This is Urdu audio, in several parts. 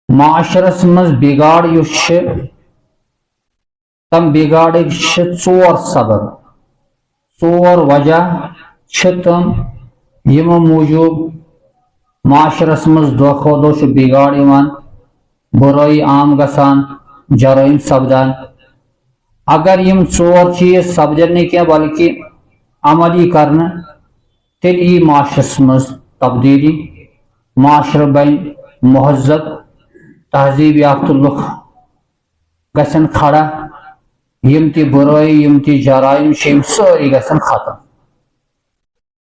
معاشرس مز بگاڑ یس تم بگاڑک ژور سبب ژور وجہ تم یم موجوب معاشرس مز دہ کھو دہ بگاڑ یوان برائی عام گسان جرائم سپدان اگر یم ژور چیز سپدن نہ کی بلکہ عملی کرنا تیل ای معاشرس مز تبدیلی معاشرہ بن مہذب تہذیب یافتہ لکھ گژھن کھڑا یم تی برائی یم تی جرائم یم ساری گژھن ختم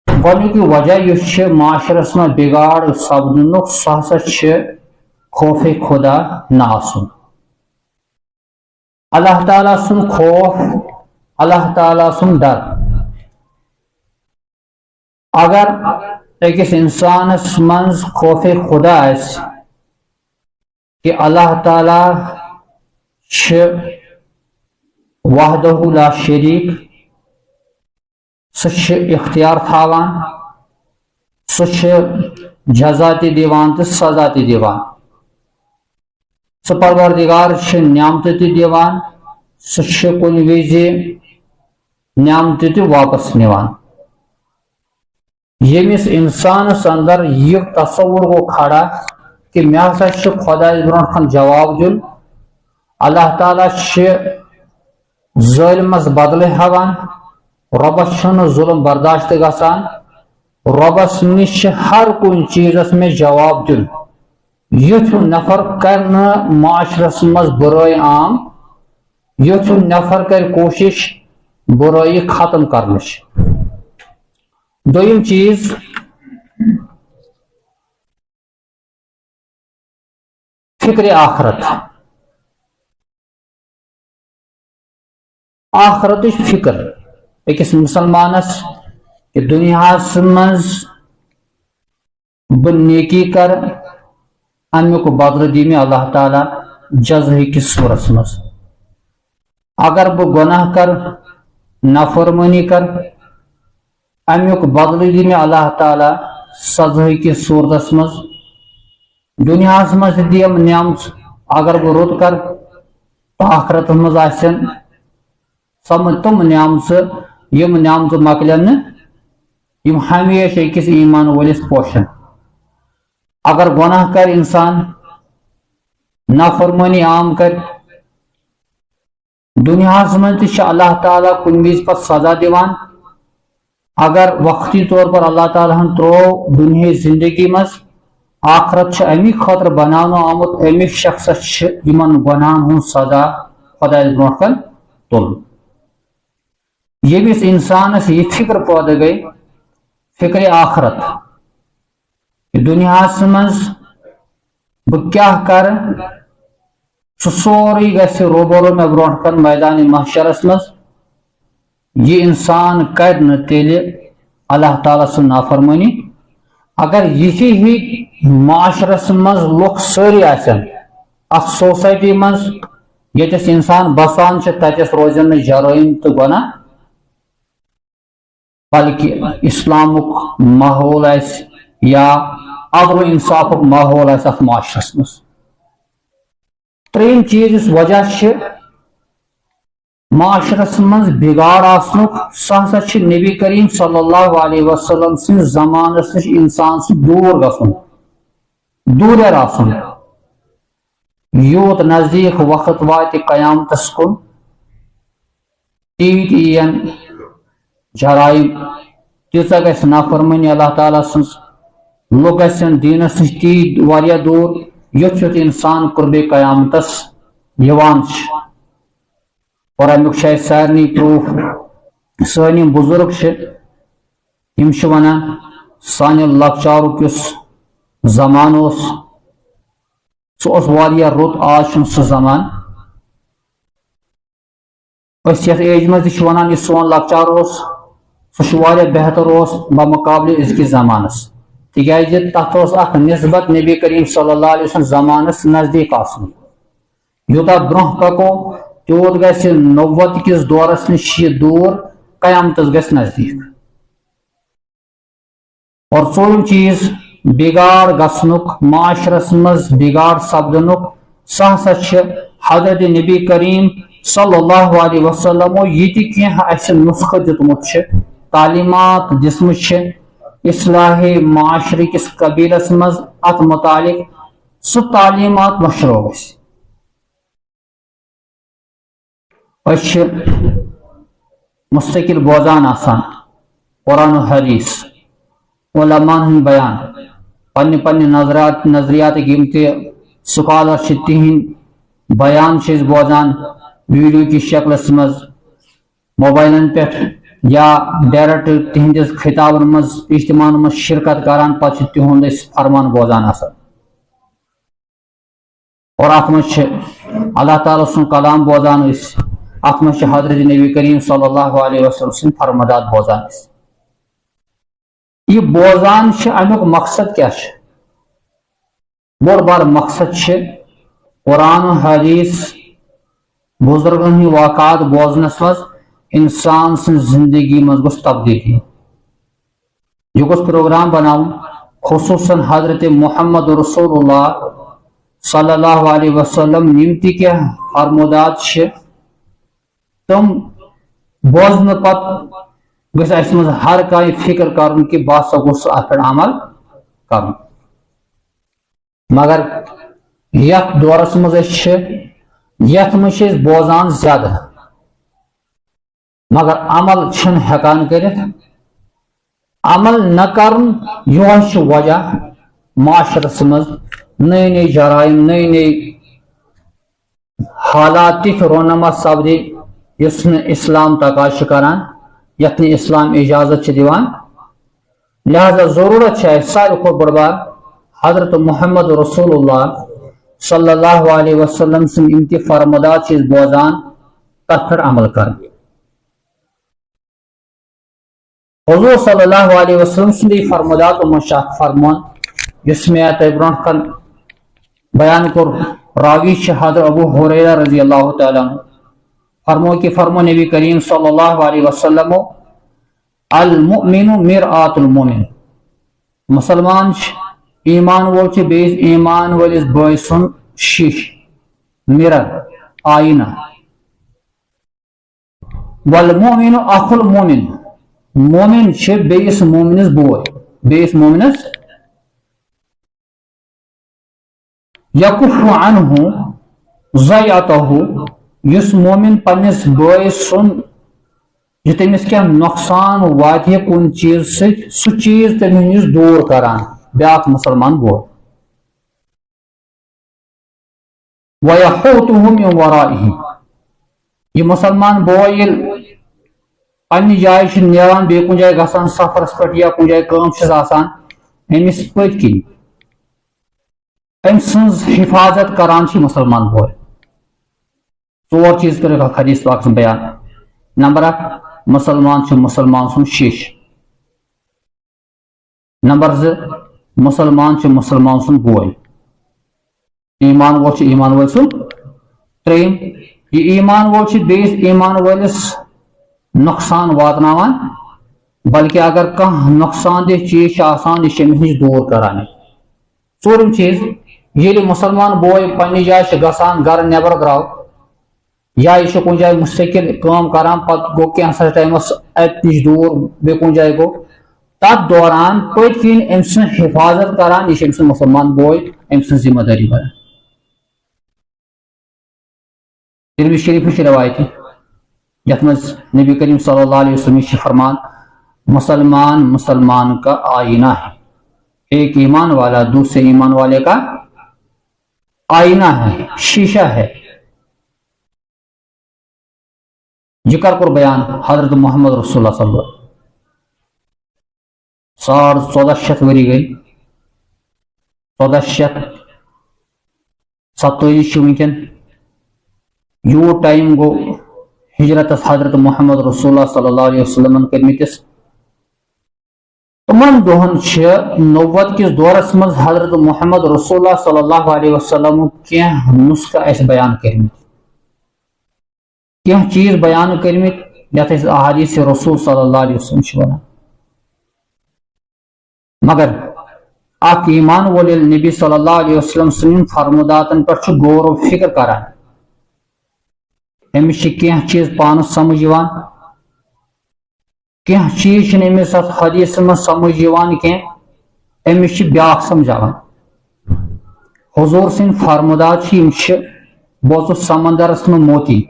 گۄڈنیُک وجہ یس معاشرس مز بگاڑ سپدنک سہ ہسا خوف خدا نہ آسن اللہ تعالیٰ سن خوف اللہ تعالیٰ سن ڈر اگر اکس انسانس منز خوف خدا آس کہ اللہ تعالیٰ وحدہ لا شریک سہ اختیار تھاوان سہ جزا تہ دیوان تو سزا تہ دیوان سہ پروردگار نعمت تہ دیوان سہ کن وز نعمت تہ واپس نوان یمس انسانس اندر یہ تصور گو کھڑا کہ مے ہسا خدا برونٹ کن جواب دین اللہ تعالیٰ ظالمس بدلے ہاوان ربس ظلم برداشت گسان ربس نش ہر کن چیزس میں جواب دین یتھ نفر کر معاشرس مز برائی عام یتھ نفر کر کوشش برائی ختم کرنچ دویم چیز فکر آخرت آخرت فکر اکس مسلمانس کہ دنیا مز بہ نیکی کر امیک بدل دی میں اللہ تعالیٰ جزا کس صورت مز اگر بہ گناہ کر نافرمانی کر امیک بدل دی میں اللہ تعالیٰ سزا کس صورت مز دنیا مز دیم نعمت اگر بہ رت کر آخرت مز آسن سمجھ تم نعمت یم نعمت مکلن یم ہمیشہ اکس ایمان ولس پوشن اگر گناہ کر انسان نافرمانی عام کر دنیا مز تہ اللہ تعالیٰ کن وز پتہ سزا دیوان اگر وقتی طور پر اللہ تعالیٰ ترو دنیا زندگی مز آخرت امی خاطر بنانا آمت امی شخص یمن گناہن ہن سزا خدا برونٹ کن تل یمس انسانس یہ فکر پودہ گئی فکر آخرت دنیا مز بہ کیا کر سوری گژھِ روبرو میں برونٹ کن میدان محشرس مز یہ انسان کر نہ تیلہِ اللہ تعالیٰ سن نافرمانی اگر یہ ہی معاشرس مز لوگ ساری آسن ات سوسائٹی مز یتس انسان بسان تتس روزن نہ جرائم تو گناہ بلکہ اسلامک ماحول آس یا عدل و انصافک ماحول آس ات معاشرس مز تریم چیز اس وجہ معاشرس مز بگاڑ آسنک سہ ہسا نبی کریم صلی اللہ علیہ وسلم سن زمانس نش انسان سے دور گھن دور آسن یوت نزدیک وقت وات قیامتس کن تیت این جرائم تیژا گژھِ نافرمانی اللہ تعالیٰ سنس لوگ گژھن دینس نش تیت واریاہ دور یُتھ یُتھ انسان قرب قیامتس یوان اور امیک سارنی پروف سانی بزرگ یم ونان سانہ لکچارک اس زمان سہ واریاہ رت آج سہ زمان اس یتھ ایج مز تہ ونان یہ سون لکچار سہ واریاہ بہتر بمقابلہ ازکس زمانس تکیاز تتھ اخ نسبت نبی کریم صلی اللہ علیہ وسلم زمانس نزدیک آسن یوتہ برہ پکو تیوت گژھِ نبوت کس دورس نش یہ دور قیامتس گژھِ نزدیک اور ژوٗرِم چیز بگاڑ گژھنُک معاشرس منٛز بگاڑ سپدنُک سُہ ہسا چھِ حضرت نبی کریم صلی اللہ علیہ وسلمو یہ تہِ کینٛہہ اَسہِ نسخہٕ دیُتمُت چھِ تعلیمات دِژمٕژ چھِ اصلاح معاشرٕ کِس قبیلس منٛز اتھ متعلق سُہ تعلیمات مشروع گژھِ أسۍ چھِ مستقل بوزان آسان قرآن و حدیث علماءن ہُنٛد بیان پننہِ نظریاتٕکۍ یِم تہِ سکالر چھِ تِہنٛدۍ بیان چھِ أسۍ بوزان ویڈیو کِس شکلس منٛز موبائلن پٮ۪ٹھ یا ڈائریکٹ تِہنٛدِس خطابن منٛز اجتماعن منٛز شرکت کران پتہٕ چھِ تِہُنٛد أسۍ فرمان بوزان آسان اور اتھ منٛز چھِ اللہ تعالیٰ سُنٛد کلام بوزان أسۍ اتھ منٛز چھِ حضرت نبی کریم صلی اللہ علیہ وسلم سٕنٛدۍ فرمادات بوزان أسۍ یہ بوزان چھِ امیُک مقصد کیاہ چھُ بوٚڑ بار مقصد چھِ قرآن و حدیث بزرگن ہٕنٛدۍ واقعات بوزنس منٛز انسان سٕنٛز زندگی منٛز گوٚژھ تبدیلی یہ گوٚژھ پروگرام بناوُن خصوصاً حضرت محمد رسول اللہ صلی اللہ علیہ وسلم یِم تہِ کینٛہہ فرمودات چھِ تم بوزنہٕ پتہٕ گژھِ اسہِ منٛز ہر کانٛہہ فکر کرُن کہِ بہٕ ہسا گوٚژھ اتھ پٮ۪ٹھ عمل کرُن مگر یتھ دورس منٛز أسۍ چھِ یتھ منٛز چھِ أسۍ بوزان زیادٕ مگر عمل چھِنہٕ ہٮ۪کان کٔرِتھ عمل نہ کرُن یِہوے چھُ وجہ معاشرس منٛز نٔے نٔے جرائم نٔے نٔے حالات تِتھۍ رونما سپدِ یُس نہٕ اسلام تقاضہٕ چھُ کران یتھ نہٕ اسلام اجازت چھُ دِوان لہذا ضروٗرت چھِ اسہِ ساروی کھۄتہٕ بٔڑ بار حضرت محمد رسول اللہ صلی اللہ علیہ وسلم سٕنٛدۍ یِم تہِ فرمودات چھِ أسۍ بوزان تتھ پٮ۪ٹھ عمل کرُن حضور صلی اللہ علیہ وسلم سٕنٛدی فرموداتو منٛز چھُ اکھ فرمان یُس مےٚ تۄہہِ برونٛٹھ کن بیان کوٚر راوی چھِ حضرت ابو ہریرہ رضی اللہ تعالیٰ عنہ فرمو نبی کریم صلی اللہ علیہ وسلم المؤمن مرآت المؤمن مسلمان چھِ ایمان وول چھِ بیٚیِس ایمان وٲلِس بٲے سُنٛد شیٖش مِرر آیینہ والمؤمن اخو المؤمن مومن چھِ بیٚیِس مومنس بوے بیٚیِس مومنس یکف عنہ ضیعتہ یُس مومن پننس بٲے سُنٛد یہِ تٔمِس کینٛہہ نۄقصان واتہِ کُنہِ چیٖز سۭتۍ سُہ چیٖز تٔمِس نِش دوٗر کران بیاکھ مسلمان بوے ویحوتہ من ورائہ یہ مسلمان بوے ییٚلہِ پننہِ جایہِ چھُ نیران بیٚیہِ کُنہِ جایہِ گژھان سفرس پٮ۪ٹھ یا کُنہِ جایہِ کٲم چھس آسان أمِس پٔتۍ کِنۍ أمۍ سٕنٛز حفاظت کران چھِ مسلمان بوے ژور چیٖز کٔرِکھ اکھ حدیث پاک سُنٛد بیان نمبر اکھ مسلمان چھُ مسلمان سُنٛد شیٖش نمبر زٕ مسلمان چھُ مسلمان سُنٛد بوے ایمان وول چھُ ایمان وٲلۍ سُنٛد ترٛیٚیِم یہِ ایمان وول چھُ بیٚیِس ایمان وٲلِس نۄقصان واتناوان بلکہ اگر کانٛہہ نۄقصان دہ چیٖز چھُ آسان یہِ چھُ أمِس نِش دوٗر کران ژوٗرِم چیٖز ییٚلہِ مسلمان بوے پننہِ جایہِ چھُ گژھان گرٕ نٮ۪بر درٛاو یا یہِ چھُ کُنہِ جایہِ مستقل کٲم کران پتہٕ گوٚو کینٛژھس ٹایمس اتہِ نِش دوٗر بیٚیہِ کُنہِ جایہِ گوٚو تتھ دوران پٔتۍ کِنۍ أمۍ سٕنٛز حفاظت کران یہِ چھُ أمۍ سُنٛد مسلمان بوے أمۍ سٕنٛز ذمہٕ دٲری بنان ترمذی شریفٕچ چھِ روایتہِ یتھ منٛز نبی کریم صلی اللہ علیہ وسلم چھِ فرمان مسلمان مسلمان کا آئینہ ہے ایک ایمان والا دوسرے ایمان والے کا آئینہ ہے شیشہ ہے ذکر کور بیان حضرت محمد رسول اللہ صلی اللہ علیہ وسلم 1400 ؤری گئی 1447 چھُ وٕنکٮ۪ن یوٗت ٹایم گوٚو ہجرتس حضرت محمد رسول اللہ صلی اللہ علیہ وسلم کٔرمٕتِس تِمن دۄہن چھِ نبوت کِس دورس منٛز حضرت محمد رسول اللہ صلی اللہ علیہ وسلم کینٛہہ نسخہٕ اسہِ بیان کٔرمٕتۍ کینٛہہ چیٖز بیان کٔرمٕتۍ یتھ أسۍ احادیث رسول صلی اللہ علیہ وسلم چھِ ونان مگر اخ ایمان وول نبی صلی اللہ علیہ وسلم سن فرموداتن پر غور و فکر کران امس کینٛہہ چیز پانس سمجھ یوان کینٛہہ چیز امس حدیث من سمجھ یوان کینٛہہ امس بیاکھ سمجھاوان حضور سن فرمودات بوزو سمندرس من موتی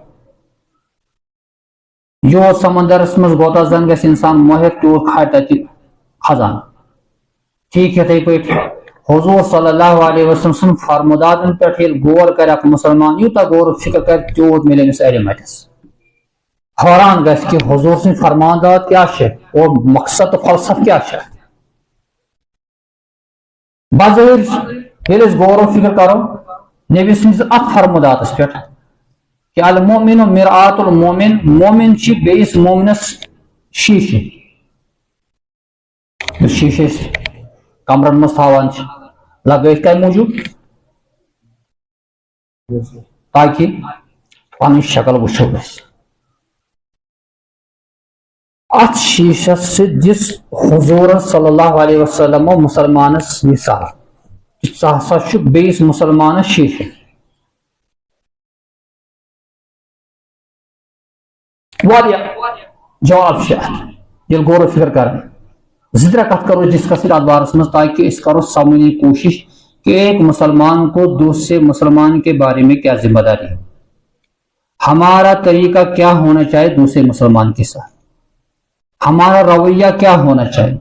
جو سمندرس من گوتا زن گژھِ انسان موہر تیوت کھاے تتہِ خزان ٹھیک یتھے پٲٹھۍ حضور صلی اللہ علیہ وسلم سن فرموداتن پہ غور کر اخ مسلمان یوتاہ غور و فکر کر تیوت ملے امس علم اتس حیران گژھِ کہ حضور سن فرمودات کیا اور مقصد تو فلسفہ کیا بظاہر ییٚلہِ أسۍ غور و فکر کرو نبی سٕنٛدِس اتھ فرموداتس پہ کہ المومن مرآت المومن مومن بیس مومنس شیشہ شیشہ کمرن مز تھاوان لگٲیِتھ کمہِ موٗجوٗب تاکہ پنٕنۍ شکل وٕچھو أسۍ اتھ شیشس سۭتۍ دِژ حضور صلی اللہ علیہ وسلم مسلمانس مثال ژٕ ہسا چھُکھ بیٚیِس مسلمانس شیشہ واریاہ جواب چھِ اتھ ییٚلہِ غور و فکر کران زٕ ترٛےٚ کتھ کرو ڈسکس اتھ بارس میں تاکہ اس کرو سمجھنے کی کوشش کہ ایک مسلمان کو دوسرے مسلمان کے بارے میں کیا ذمہ داری ہے ہمارا طریقہ کیا ہونا چاہیے دوسرے مسلمان کے ساتھ ہمارا رویہ کیا ہونا چاہیے